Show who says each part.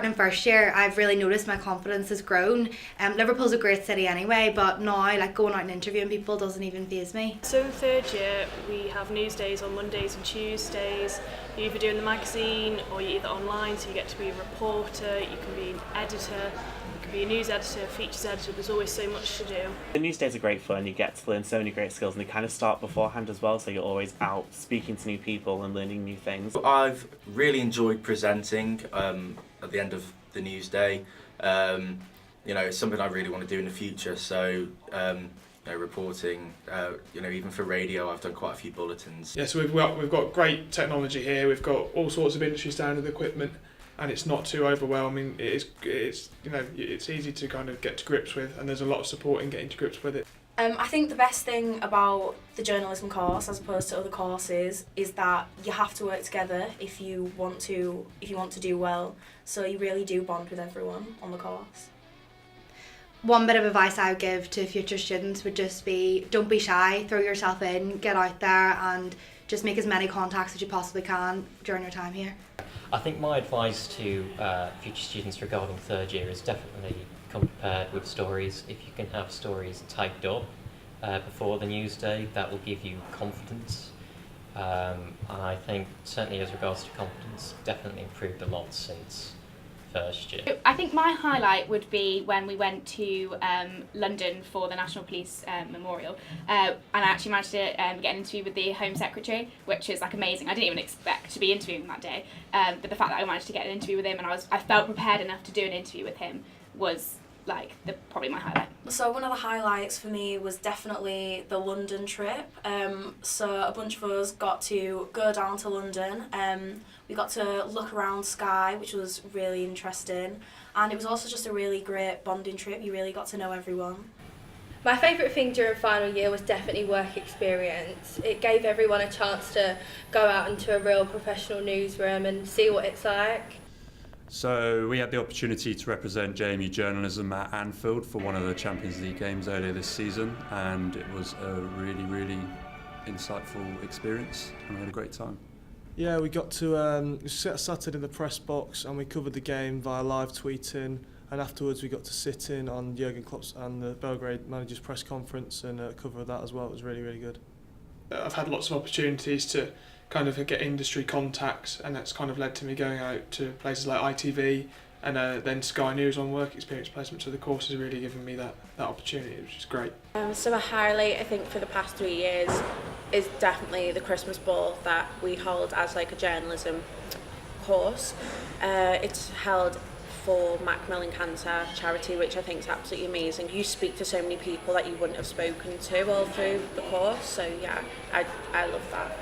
Speaker 1: starting in first year, I've really noticed my confidence has grown. Liverpool's a great city anyway, but now like going out and interviewing people doesn't even faze me.
Speaker 2: So in third year we have news days on Mondays and Tuesdays. You either do in the magazine or you're either online, so you get to be a reporter, you can be an editor, you can be a news editor, features editor. There's always so much to do.
Speaker 3: The news days are great fun. You get to learn so many great skills, and they kind of start beforehand as well, so you're always out speaking to new people and learning new things.
Speaker 4: I've really enjoyed presenting at the end of the news day. It's something I really want to do in the future, so reporting, even for radio, I've done quite a few bulletins.
Speaker 5: Yeah, so we've got great technology here. We've got all sorts of industry standard equipment, and it's not too overwhelming. It's easy to kind of get to grips with, and there's a lot of support in getting to grips with it.
Speaker 6: I think the best thing about the journalism course, as opposed to other courses, is that you have to work together if you want to do well. So you really do bond with everyone on the course.
Speaker 1: One bit of advice I would give to future students would just be, don't be shy, throw yourself in, get out there and just make as many contacts as you possibly can during your time here.
Speaker 7: I think my advice to future students regarding third year is definitely come prepared with stories. If you can have stories typed up before the news day, that will give you confidence. And I think certainly as regards to confidence, definitely improved a lot since first year.
Speaker 8: I think my highlight would be when we went to London for the National Police Memorial, and I actually managed to get an interview with the Home Secretary, which is like amazing. I didn't even expect to be interviewing that day, but the fact that I managed to get an interview with him and I felt prepared enough to do an interview with him was like probably my highlight.
Speaker 6: So one of the highlights for me was definitely the London trip. So a bunch of us got to go down to London. We got to look around Sky, which was really interesting, and it was also just a really great bonding trip. You really got to know everyone.
Speaker 9: My favourite thing during final year was definitely work experience. It gave everyone a chance to go out into a real professional newsroom and see what it's like.
Speaker 10: So we had the opportunity to represent JMU Journalism at Anfield for one of the Champions League games earlier this season, and it was a really, really insightful experience, and we had a great time.
Speaker 11: Yeah, we got to sat in the press box and we covered the game via live tweeting, and afterwards we got to sit in on Jurgen Klopp's and the Belgrade manager's press conference and cover that as well. It was really, really good.
Speaker 5: I've had lots of opportunities to kind of get industry contacts, and that's kind of led to me going out to places like ITV and then Sky News on work experience placement. So the course has really given me that opportunity, which is great.
Speaker 12: So a highlight I think for the past 3 years is definitely the Christmas ball that we hold as like a journalism course. It's held for Macmillan Cancer charity, which I think is absolutely amazing. You speak to so many people that you wouldn't have spoken to all through the course, so yeah, I love that.